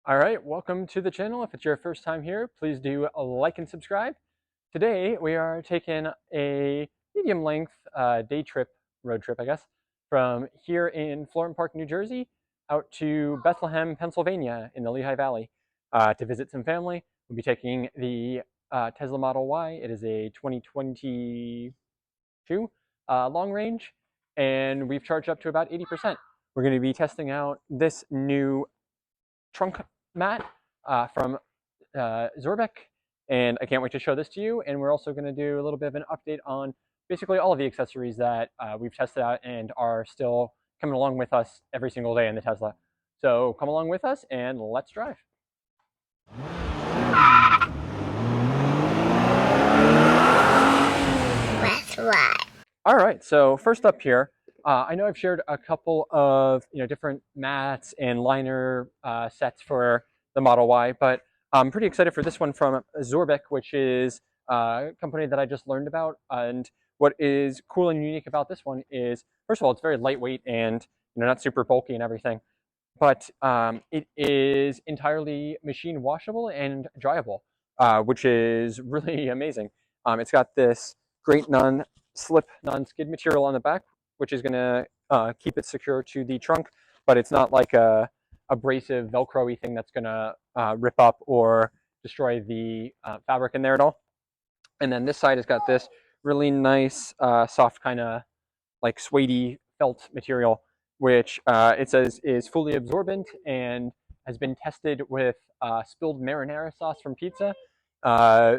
All right, welcome to the channel. If it's your first time here, please do like and subscribe. Today we are taking a medium length road trip, I guess, from here in Florham Park, New Jersey, out to Bethlehem, Pennsylvania in the Lehigh Valley to visit some family. We'll be taking the Tesla Model Y. It is a 2022 long range, and we've charged up to about 80%. We're going to be testing out this new trunk mat from Zorbec, and I can't wait to show this to you. And we're also going to do a little bit of an update on basically all of the accessories that we've tested out and are still coming along with us every single day in the Tesla. So come along with us and let's drive. That's right. All right, so first up here, I know I've shared a couple of different mats and liner sets for the Model Y, but I'm pretty excited for this one from Zorbec, which is a company that I just learned about. And what is cool and unique about this one is, first of all, it's very lightweight and not super bulky and everything, but it is entirely machine washable and dryable, which is really amazing. It's got this great non-slip, non-skid material on the back, which is going to keep it secure to the trunk, but it's not like a abrasive Velcro-y thing that's going to rip up or destroy the fabric in there at all. And then this side has got this really nice, soft kind of like suede felt material, which it says is fully absorbent and has been tested with spilled marinara sauce from pizza, uh,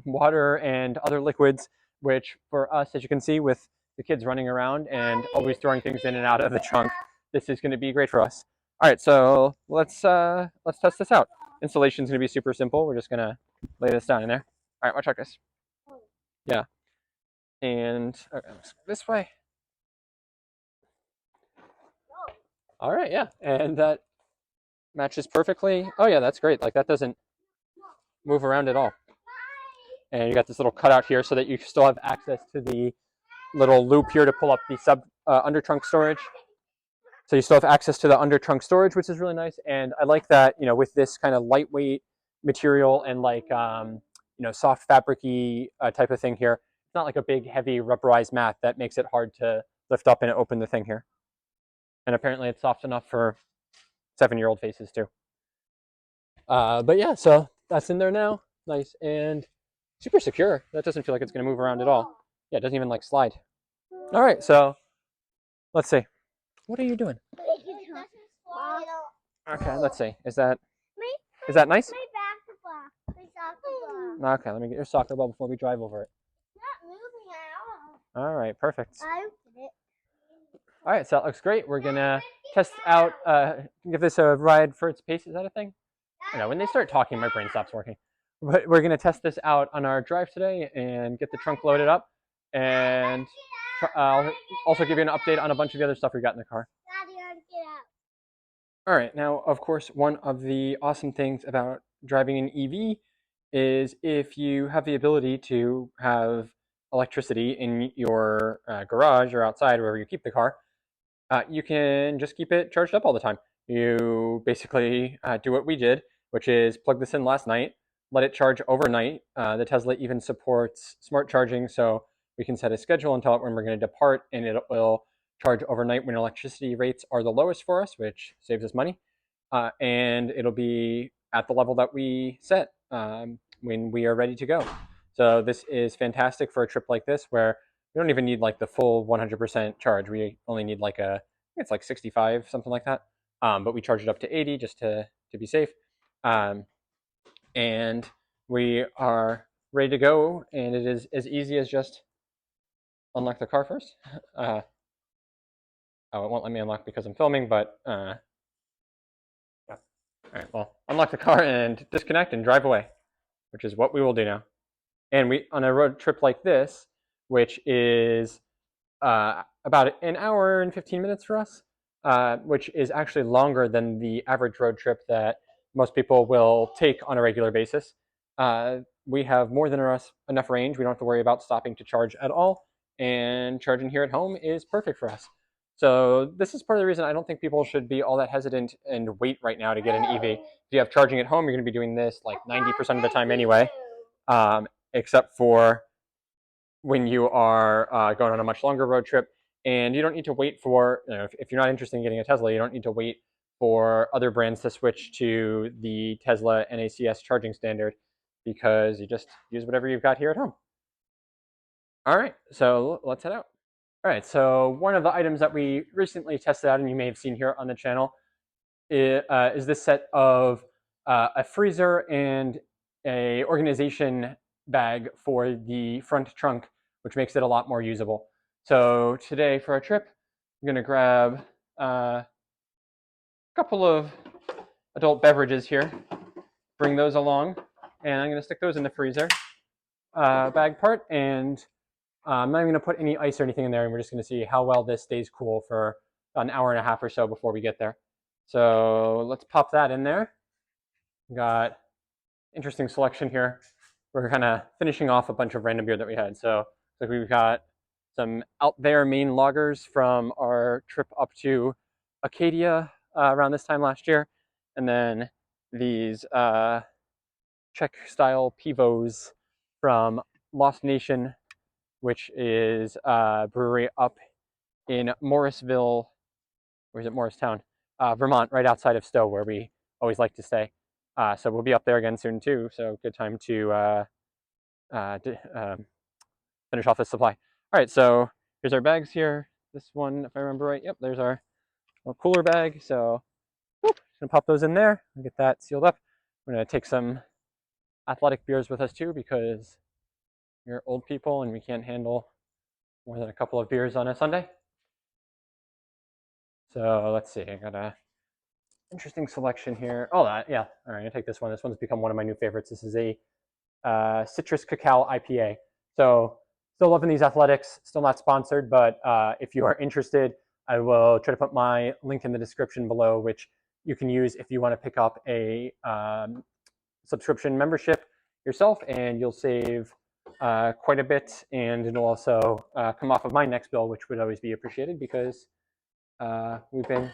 water, and other liquids, which for us, as you can see, with the kids running around and always throwing things in and out of the trunk, this is going to be great for us. All right, so let's test this out. Installation is going to be super simple. We're just going to lay this down in there. All right, watch out, guys. Yeah, and okay, this way. All right, yeah, and that matches perfectly. Oh yeah, that's great. Like that doesn't move around at all. And you got this little cutout here so that you still have access to the little loop here to pull up the under trunk storage. So you still have access to the under trunk storage, which is really nice. And I like that, with this kind of lightweight material and like, soft fabric-y type of thing here. It's not like a big, heavy rubberized mat that makes it hard to lift up and open the thing here. And apparently it's soft enough for 7-year-old faces too. But yeah, so that's in there now. Nice and super secure. That doesn't feel like it's going to move around at all. Yeah, it doesn't even like slide. All right, so let's see. What are you doing? Okay, let's see. Is that nice? Okay, let me get your soccer ball before we drive over it. All right, perfect. All right, so that looks great. We're gonna test out, give this a ride for its pace. Is that a thing? I know when they start talking, my brain stops working. But we're gonna test this out on our drive today and get the trunk loaded up. And I'll also give you an update on a bunch of the other stuff we got in the car. All right, now, of course, one of the awesome things about driving an EV is if you have the ability to have electricity in your garage or outside, wherever you keep the car, you can just keep it charged up all the time. You basically do what we did, which is plug this in last night, let it charge overnight. The Tesla even supports smart charging, so we can set a schedule and tell it when we're going to depart, and it will charge overnight when electricity rates are the lowest for us, which saves us money. And it'll be at the level that we set when we are ready to go. So this is fantastic for a trip like this, where we don't even need like the full 100% charge. We only need like it's like 65, something like that. But we charge it up to 80 just to be safe. And we are ready to go. And it is as easy as just unlock the car first. Oh, it won't let me unlock because I'm filming, but yeah. All right, well, unlock the car and disconnect and drive away, which is what we will do now. And we, on a road trip like this, which is about an hour and 15 minutes for us, which is actually longer than the average road trip that most people will take on a regular basis. We have more than enough range. We don't have to worry about stopping to charge at all. And charging here at home is perfect for us. So this is part of the reason I don't think people should be all that hesitant and wait right now to get an EV. If you have charging at home, you're going to be doing this like 90% of the time anyway, except for when you are going on a much longer road trip. And you don't need to wait for, if you're not interested in getting a Tesla, you don't need to wait for other brands to switch to the Tesla NACS charging standard, because you just use whatever you've got here at home. All right, so let's head out. All right, so one of the items that we recently tested out, and you may have seen here on the channel, is this set of a freezer and a organization bag for the front trunk, which makes it a lot more usable. So today for our trip, I'm gonna grab a couple of adult beverages here, bring those along, and I'm gonna stick those in the freezer bag part, and I'm not even gonna put any ice or anything in there, and we're just gonna see how well this stays cool for an hour and a half or so before we get there. So let's pop that in there. Got interesting selection here. We're kind of finishing off a bunch of random beer that we had. So like we've got some Out There Maine lagers from our trip up to Acadia around this time last year, and then these Czech style pivos from Lost Nation, which is a brewery up in Morrisville, or is it Morristown, Vermont, right outside of Stowe, where we always like to stay. So we'll be up there again soon too. So good time to finish off this supply. All right, so here's our bags here. This one, if I remember right, yep, there's our little cooler bag. So just gonna pop those in there and get that sealed up. We're gonna take some athletic beers with us too, because we're old people and we can't handle more than a couple of beers on a Sunday. So let's see, I got a interesting selection here. Oh, yeah, all right, I'll take this one. This one's become one of my new favorites. This is a citrus cacao IPA. So still loving these athletics, still not sponsored, but if you are interested, I will try to put my link in the description below, which you can use if you want to pick up a subscription membership yourself, and you'll save quite a bit, and it'll also come off of my next bill, which would always be appreciated, because we've been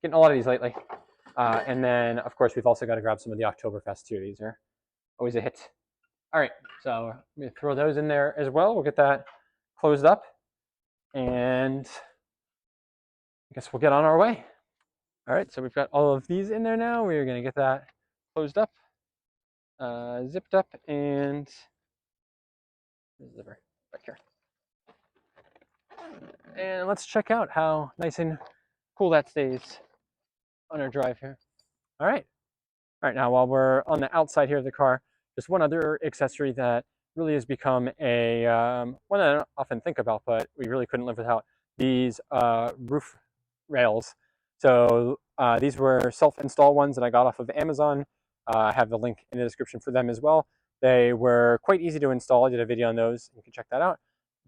getting a lot of these lately. And then, of course, we've also got to grab some of the Oktoberfest too. These are always a hit. All right, so I'm going to throw those in there as well. We'll get that closed up, and I guess we'll get on our way. All right, so we've got all of these in there now. We're going to get that closed up, zipped up, and zipper back here. And let's check out how nice and cool that stays on our drive here. All right. All right, now while we're on the outside here of the car, just one other accessory that really has become a one that I don't often think about, but we really couldn't live without, these roof rails. So these were self-install ones that I got off of Amazon. I have the link in the description for them as well. They were quite easy to install. I did a video on those. You can check that out.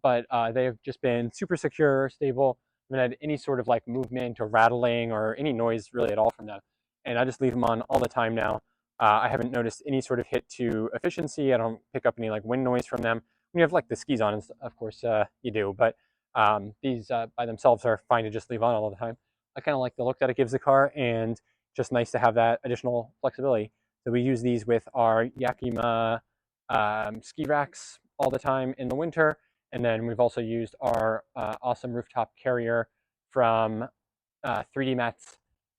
But they've just been super secure, stable. I haven't had any sort of like movement or rattling or any noise really at all from them. And I just leave them on all the time now. I haven't noticed any sort of hit to efficiency. I don't pick up any like wind noise from them. When you have like the skis on, of course you do, but these by themselves are fine to just leave on all the time. I kind of like the look that it gives the car, and just nice to have that additional flexibility. So we use these with our Yakima ski racks all the time in the winter. And then we've also used our awesome rooftop carrier from 3D Mats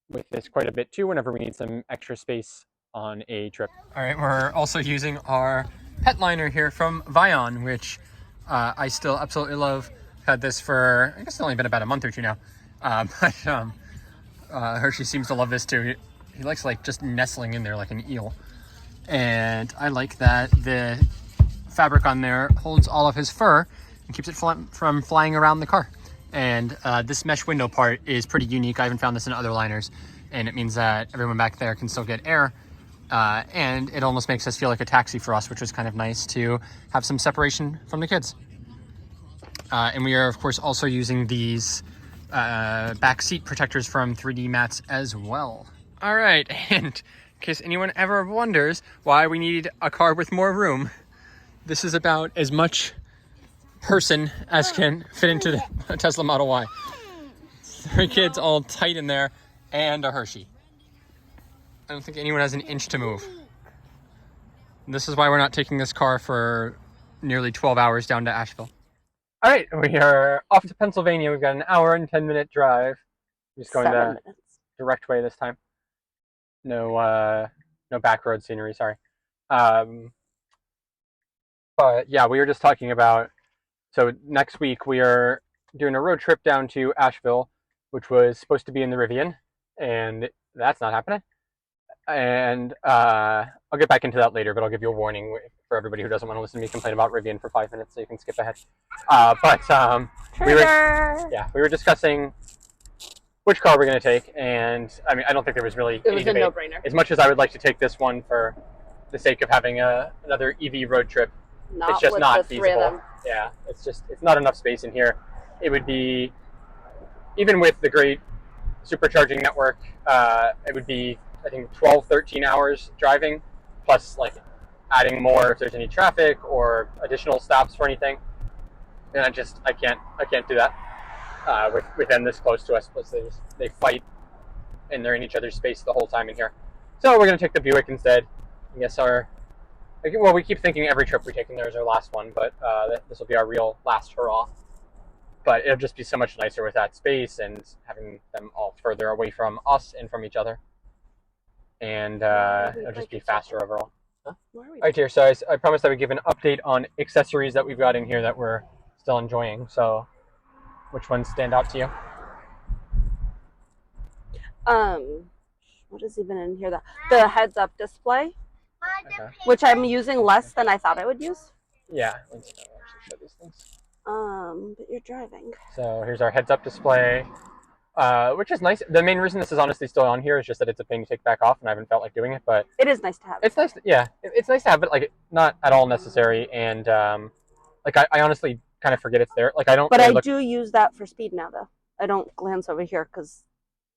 with this quite a bit too, whenever we need some extra space on a trip. All right, we're also using our pet liner here from Vion, which I still absolutely love. Had this for, I guess it's only been about a month or two now. But Hershey seems to love this too. He likes like just nestling in there like an eel. And I like that the fabric on there holds all of his fur and keeps it from flying around the car. And this mesh window part is pretty unique. I haven't found this in other liners, and it means that everyone back there can still get air. And it almost makes us feel like a taxi for us, which is kind of nice to have some separation from the kids. And we are, of course, also using these back seat protectors from 3D Mats as well. All right, and in case anyone ever wonders why we need a car with more room, this is about as much person as can fit into the Tesla Model Y. 3 kids all tight in there, and a Hershey. I don't think anyone has an inch to move. This is why we're not taking this car for nearly 12 hours down to Asheville. All right, we are off to Pennsylvania. We've got an hour and 10-minute drive. We're just going the direct way this time. No back road scenery, sorry. But yeah, we were just talking about, so next week we are doing a road trip down to Asheville, which was supposed to be in the Rivian, and that's not happening. And I'll get back into that later, but I'll give you a warning for everybody who doesn't want to listen to me complain about Rivian for 5 minutes, so you can skip ahead. We were discussing which car we're going to take, and I mean, I don't think there was really any debate. No-brainer. As much as I would like to take this one for the sake of having another EV road trip, it's just not feasible. Yeah, it's not enough space in here. It would be, even with the great supercharging network, it would be, I think, 12, 13 hours driving, plus like adding more if there's any traffic or additional stops for anything. And I can't do that with them this close to us. Plus they fight and they're in each other's space the whole time in here. So we're gonna take the Buick instead. I guess we keep thinking every trip we take in there is our last one, but this will be our real last hurrah. But it'll just be so much nicer with that space and having them all further away from us and from each other. And it'll just be faster overall. Huh? All right, here. So I promised I would give an update on accessories that we've got in here that we're still enjoying. So, which ones stand out to you? What is even in here? The heads-up display, okay, which I'm using less than I thought I would use. Yeah, let's actually show these things. But you're driving. So here's our heads-up display. Which is nice. The main reason this is honestly still on here is just that it's a pain to take back off, and I haven't felt like doing it. But it is nice to have. It's nice. It's nice to have it. Like, not at all necessary, and like I honestly kind of forget it's there. Like I don't. But I do use that for speed now, though. I don't glance over here because,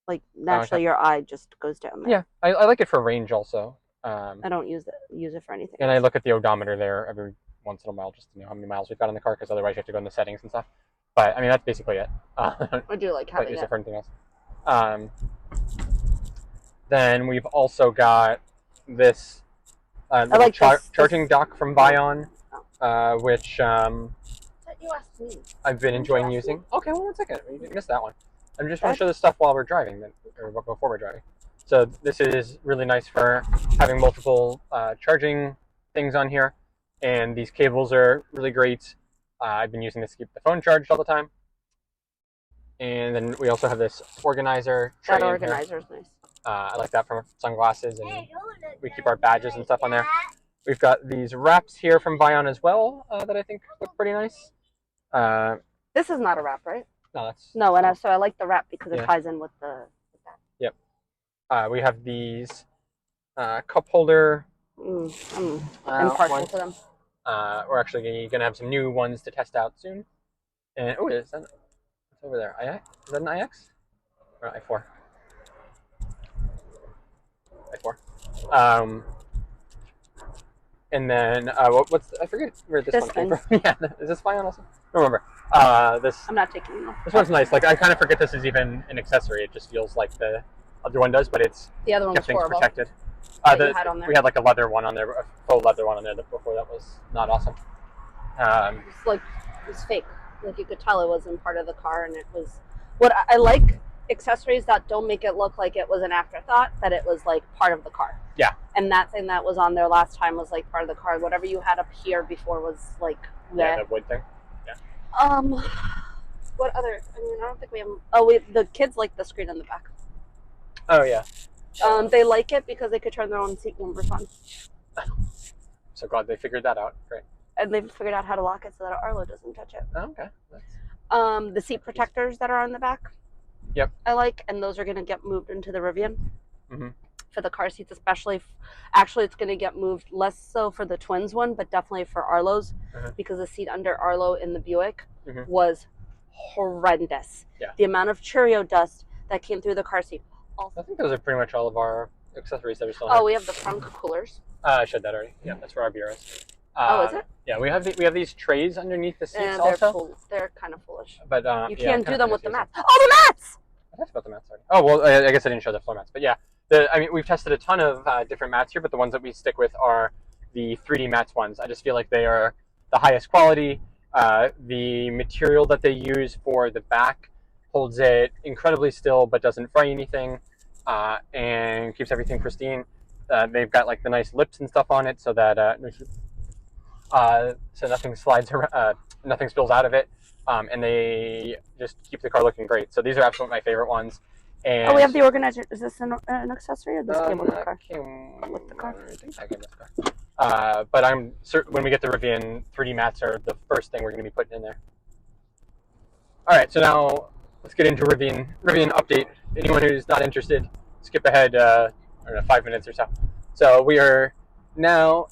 like, naturally your eye just goes down there. Yeah, I like it for range also. I don't use it for anything. And I look at the odometer there every once in a while just to know how many miles we've got in the car, because otherwise you have to go in the settings and stuff. But I mean, that's basically it. I do like having it. For anything else. Then we've also got this like charging dock from Vion, which you asked me. I've been enjoying using. Okay, well, 1 second. You missed that one. I'm just going to show this stuff while we're driving, or before we're driving. So this is really nice for having multiple charging things on here, and these cables are really great. I've been using this to keep the phone charged all the time. And then we also have this organizer tray. That organizer is nice. I like that for sunglasses, and we keep our badges and stuff on there. We've got these wraps here from Vion as well that I think look pretty nice. This is not a wrap, right? No, that's... No, and so I like the wrap because it ties in with that. Yep. We have these cup holder. I'm partial to them. We're actually going to have some new ones to test out soon. And is that it's over there? Is that an IX? Or i4? i4. And then I forget where this one came from. Yeah, is this Vion also? I don't remember. This. I'm not taking it. This one's nice. Like, I kind of forget this is even an accessory. It just feels like the other one does, but it's the other one's horrible. Protected. We had like a leather one on there, a faux leather one on there before that was not awesome. It was fake. Like, you could tell it wasn't part of the car, and it was. What I like accessories that don't make it look like it was an afterthought, that it was like part of the car. Yeah. And that thing that was on there last time was like part of the car. Whatever you had up here before was like. Yeah, the wood thing. Yeah. What other? I mean, I don't think we have. The kids like the screen in the back. Oh yeah. They like it because they could turn their own seat numbers on. So glad they figured that out. Great. And they've figured out how to lock it so that Arlo doesn't touch it. Oh, okay. That's... The seat protectors that are on the back. Yep. I like, and those are going to get moved into the Rivian. Mm-hmm. For the car seats, especially. Actually, it's going to get moved less so for the twins one, but definitely for Arlo's, because the seat under Arlo in the Buick was horrendous. Yeah. The amount of Cheerio dust that came through the car seat. I think those are pretty much all of our accessories that we still have. Oh, we have the trunk coolers. I showed that already. Yeah, that's where our beer is. Is it? Yeah, we have these trays underneath the seats they're also. They're kind of foolish. But you can't do them with the mats. Oh, the mats! I talked about the mats already. Oh well, I guess I didn't show the floor mats, but yeah, I mean, we've tested a ton of different mats here, but the ones that we stick with are the 3D mats ones. I just feel like they are the highest quality. The material that they use for the back holds it incredibly still, but doesn't fray anything, and keeps everything pristine. They've got like the nice lips and stuff on it, so that so nothing slides, nothing spills out of it, and they just keep the car looking great. So these are absolutely my favorite ones. And oh, we have the organizer. Is this an accessory or this came with the car? With the car. I think I came with the car. But I'm certain when we get the Rivian, 3D mats are the first thing we're going to be putting in there. All right, so now let's get into Rivian update. Anyone who's not interested, skip ahead, I don't know, 5 minutes or so. So we are now.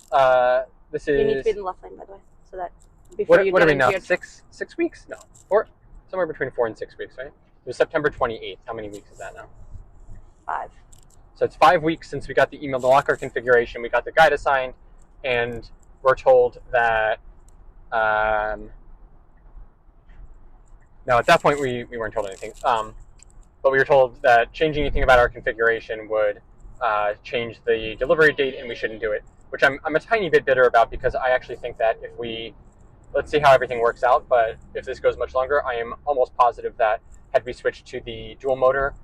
This is. You need to be in the left lane, by the way, so that before what, you what get are we into now? your 6 weeks? No, 4. Somewhere between 4 and 6 weeks, right? It was September 28th. How many weeks is that now? 5. So it's 5 weeks since we got the email to lock our configuration. We got the guide assigned, and we're told that. No, at that point we weren't told anything. But we were told that changing anything about our configuration would change the delivery date, and we shouldn't do it. Which I'm a tiny bit bitter about, because I actually think that if we, let's see how everything works out, but if this goes much longer, I am almost positive that had we switched to the dual motor,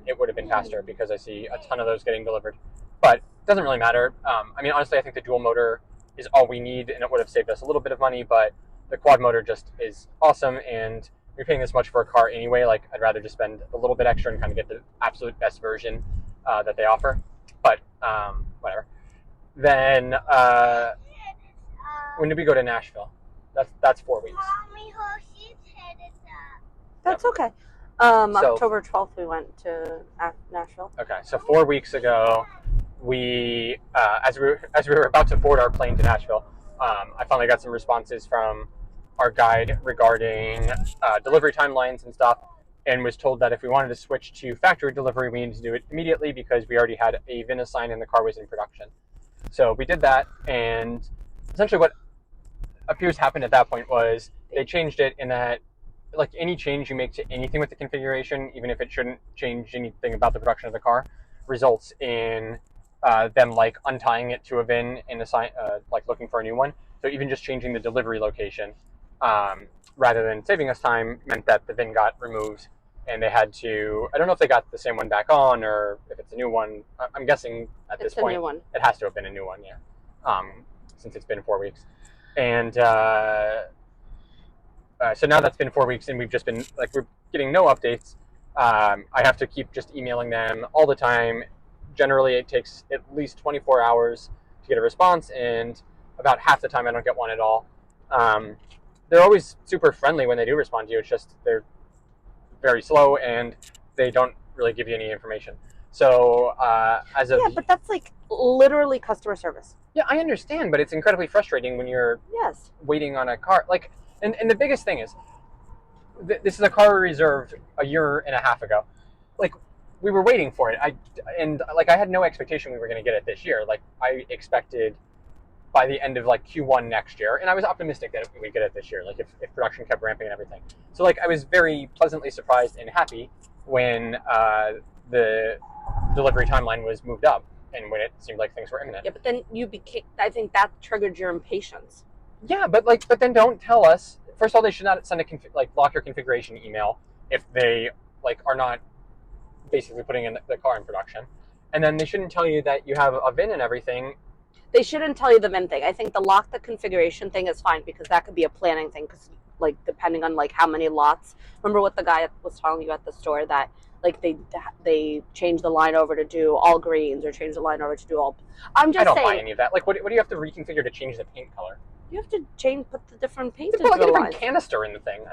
it would have been faster, because I see a ton of those getting delivered. But it doesn't really matter. I mean, honestly, I think the dual motor is all we need, and it would have saved us a little bit of money, but the quad motor just is awesome, and we're paying this much for a car anyway. Like, I'd rather just spend a little bit extra and kind of get the absolute best version that they offer. But whatever. Then when did we go to Nashville? That's 4 weeks. That's okay. October 12th, we went to Nashville. Okay, so 4 weeks ago, we as we were about to board our plane to Nashville, I finally got some responses from our guide regarding delivery timelines and stuff, and was told that if we wanted to switch to factory delivery, we needed to do it immediately, because we already had a VIN assigned and the car was in production. So we did that, and essentially what appears happened at that point was they changed it in that, like, any change you make to anything with the configuration, even if it shouldn't change anything about the production of the car, results in them like untying it to a VIN and like looking for a new one. So even just changing the delivery location, rather than saving us time, meant that the VIN got removed, and they had to. I don't know if they got the same one back on, or if it's a new one. I'm guessing at this point it has to have been a new one, yeah. Since it's been 4 weeks, and so now that's been 4 weeks, and we've just been like, we're getting no updates. I have to keep just emailing them all the time. Generally, it takes at least 24 hours to get a response, and about half the time I don't get one at all. They're always super friendly when they do respond to you. It's just they're very slow, and they don't really give you any information. So as of but that's like literally customer service. Yeah, I understand, but it's incredibly frustrating when you're waiting on a car. Like, and the biggest thing is, this is a car we reserved a year and a half ago. Like, we were waiting for it. I had no expectation we were going to get it this year. Like, I expected by the end of like Q1 next year, and I was optimistic that we'd get it this year, like if production kept ramping and everything. So like, I was very pleasantly surprised and happy when the delivery timeline was moved up, and when it seemed like things were imminent. Yeah, but then I think that triggered your impatience. Yeah, but then don't tell us. First of all, they should not send a lock your configuration email if they are not basically putting in the car in production, and then they shouldn't tell you that you have a VIN and everything. They shouldn't tell you the VIN thing. I think the lock the configuration thing is fine, because that could be a planning thing. Because depending on how many lots. Remember what the guy was telling you at the store, that they changed the line over to do all greens, or change the line over to do all. I don't buy any of that. Like, what do you have to reconfigure to change the paint color? You have to put the different paint into the different canister in the thing.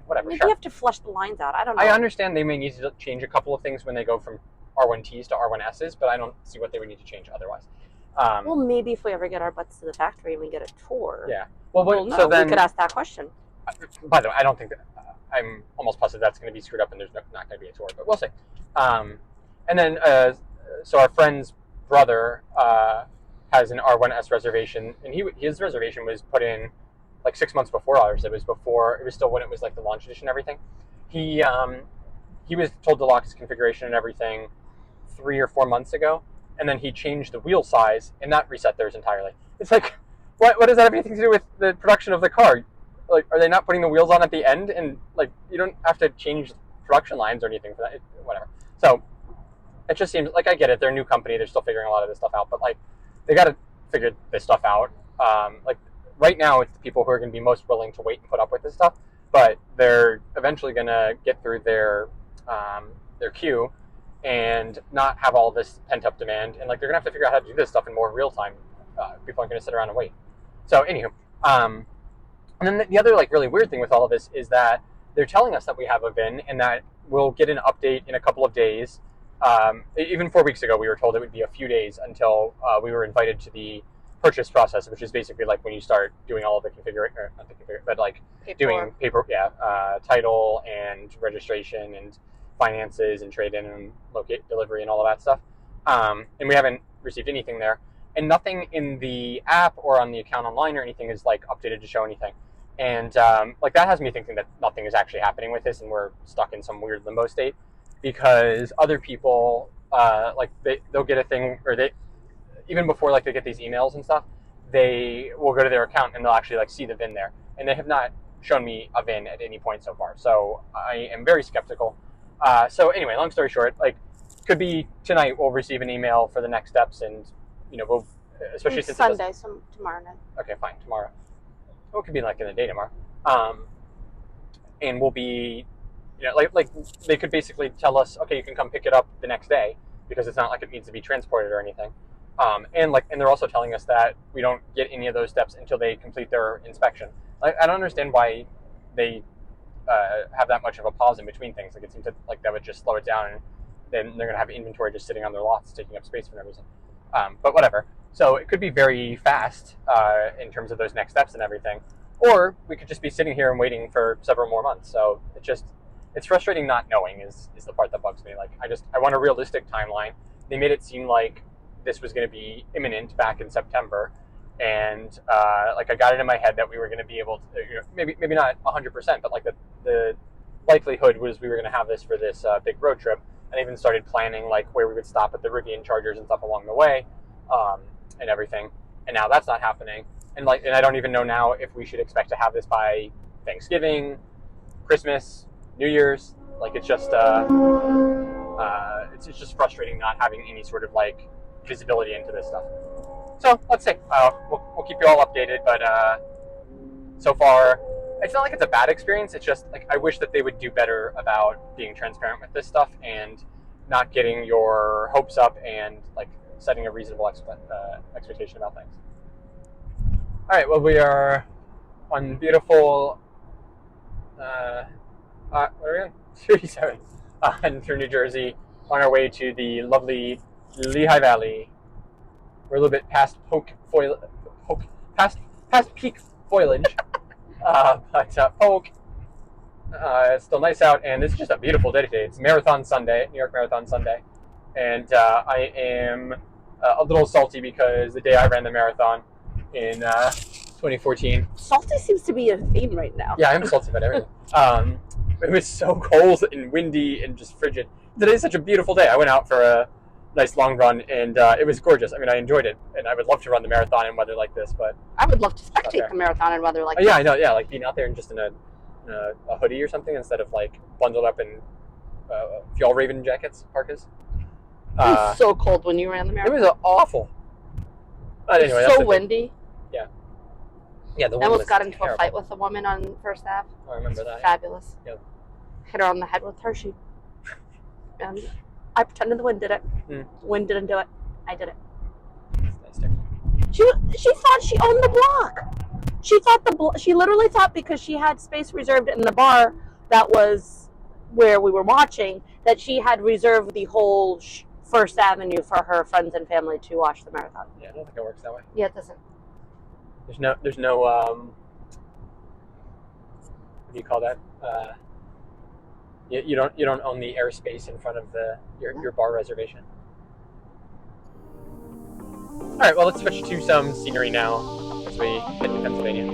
Whatever. Maybe you have to flush the lines out. I don't know. I understand they may need to change a couple of things when they go from R1Ts to R1Ss, but I don't see what they would need to change otherwise. Well, maybe if we ever get our butts to the factory and we get a tour. Yeah. Well, so then we could ask that question. By the way, I don't think that. I'm almost positive that's going to be screwed up, and there's not going to be a tour, but we'll see. And then, so our friend's brother has an R1S reservation, and his reservation was put in like 6 months before ours. It was still when it was like the launch edition and everything. He he was told to lock his configuration and everything 3 or 4 months ago, and then he changed the wheel size, and that reset theirs entirely. It's like, what does that have anything to do with the production of the car? Like, are they not putting the wheels on at the end? And like, you don't have to change production lines or anything for that. Whatever. So it just seems like, I get it. They're a new company. They're still figuring a lot of this stuff out, but like, they got to figure this stuff out. Like right now, it's the people who are going to be most willing to wait and put up with this stuff, but they're eventually going to get through their queue and not have all this pent up demand. And like, they're going to have to figure out how to do this stuff in more real time. People aren't going to sit around and wait. So anywho, and then the other like really weird thing with all of this is that they're telling us that we have a VIN and that we'll get an update in a couple of days. Even 4 weeks ago, we were told it would be a few days until we were invited to the purchase process, which is basically like when you start doing all of the but like doing paper, title and registration and finances and trade-in and locate delivery and all of that stuff. And we haven't received anything there, and nothing in the app or on the account online or anything is like updated to show anything. And like, that has me thinking that nothing is actually happening with this, and we're stuck in some weird limbo state, because other people like they'll get a thing, or they, even before like they get these emails and stuff, they will go to their account and they'll actually like see the VIN there, and they have not shown me a VIN at any point so far. So I am very skeptical. So anyway, long story short, like, could be tonight we'll receive an email for the next steps, and we'll, especially since Sunday, tomorrow night. Okay, fine, tomorrow. Well, it could be like in the day tomorrow. And we'll be, like they could basically tell us, okay, you can come pick it up the next day, because it's not like it needs to be transported or anything. And they're also telling us that we don't get any of those steps until they complete their inspection. Like, I don't understand why they have that much of a pause in between things. Like, it seems like that would just slow it down, and then they're gonna have inventory just sitting on their lots, taking up space for no reason. But whatever. So it could be very fast in terms of those next steps and everything, or we could just be sitting here and waiting for several more months. So it's frustrating not knowing is the part that bugs me. Like, I want a realistic timeline. They made it seem like this was going to be imminent back in September, and like, I got it in my head that we were going to be able to, maybe not 100%, but like the likelihood was we were going to have this for this big road trip. And even started planning like where we would stop at the Rivian chargers and stuff along the way, and everything. And now that's not happening. And I don't even know now if we should expect to have this by Thanksgiving, Christmas, New Year's. Like, it's just just frustrating not having any sort of like visibility into this stuff. So let's see. We'll keep you all updated. But so far, it's not like it's a bad experience. It's just like, I wish that they would do better about being transparent with this stuff and not getting your hopes up and like setting a reasonable expectation about things. All right. Well, we are on beautiful. What are we on? 37 through New Jersey, on our way to the lovely Lehigh Valley. We're a little bit past past peak foliage. But Polk, it's still nice out, and it's just a beautiful day today. It's Marathon Sunday, New York Marathon Sunday, and I am a little salty because the day I ran the marathon in 2014. Salty seems to be a theme right now. Yeah, I'm salty about everything. It was so cold and windy and just frigid. Today's such a beautiful day. I went out for a nice long run, and it was gorgeous. I mean, I enjoyed it, and I would love to run the marathon in weather like this, but I would love to spectate the marathon in weather like this. Yeah, I know. Yeah, like being out there and just in a hoodie or something instead of like bundled up in Fjallraven jackets, parkas. It was so cold when you ran the marathon. It was awful. But anyway, it was so windy. Yeah. Yeah, the wind I almost was got into terrible. a fight with a woman on First Ave. I remember that. Fabulous. Yep. Hit her on the head with Hershey. And I pretended the wind did it. The wind didn't do it. I did it. That's nice. She thought she owned the block. She literally thought, because she had space reserved in the bar that was where we were watching, that she had reserved the whole First Avenue for her friends and family to watch the marathon. Yeah, I don't think it works that way. Yeah, it doesn't. There's no what do you call that? You don't own the airspace in front of your bar reservation. All right, well, let's switch to some scenery now as we head to Pennsylvania.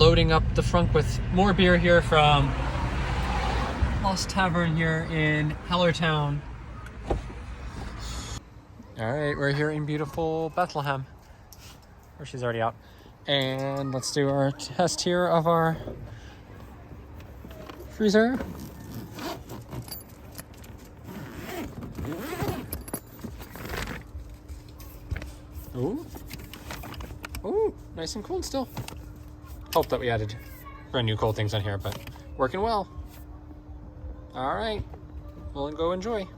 loading up the trunk with more beer here from Lost Tavern here in Hellertown. All right, we're here in beautiful Bethlehem. Or she's already out. And let's do our test here of our freezer. Ooh. Ooh, nice and cold still. Hope that we added brand new cold things on here, but working well. All right, we'll go enjoy.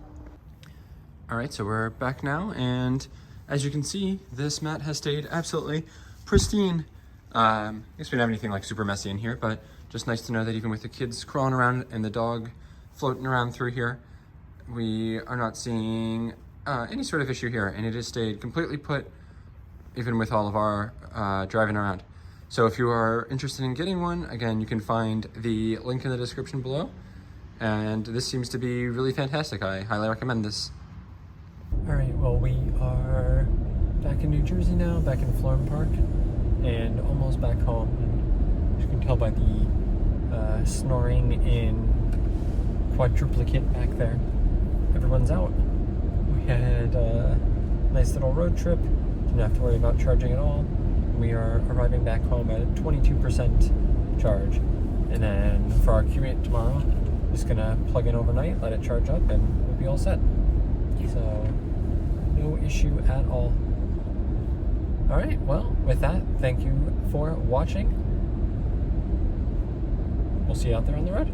All right, so we're back now, and as you can see, this mat has stayed absolutely pristine. I guess we don't have anything like super messy in here, but just nice to know that even with the kids crawling around and the dog floating around through here, we are not seeing any sort of issue here, and it has stayed completely put, even with all of our driving around. So if you are interested in getting one, again, you can find the link in the description below, and this seems to be really fantastic. I highly recommend this. All right, well, we are back in New Jersey now, back in Florham Park, and almost back home. And as you can tell by the snoring in quadruplicate back there, everyone's out. We had a nice little road trip, didn't have to worry about charging at all. We are arriving back home at a 22% charge. And then for our commute tomorrow, just gonna plug in overnight, let it charge up, and we'll be all set. So, no issue at all. All right, well, with that, thank you for watching. We'll see you out there on the road.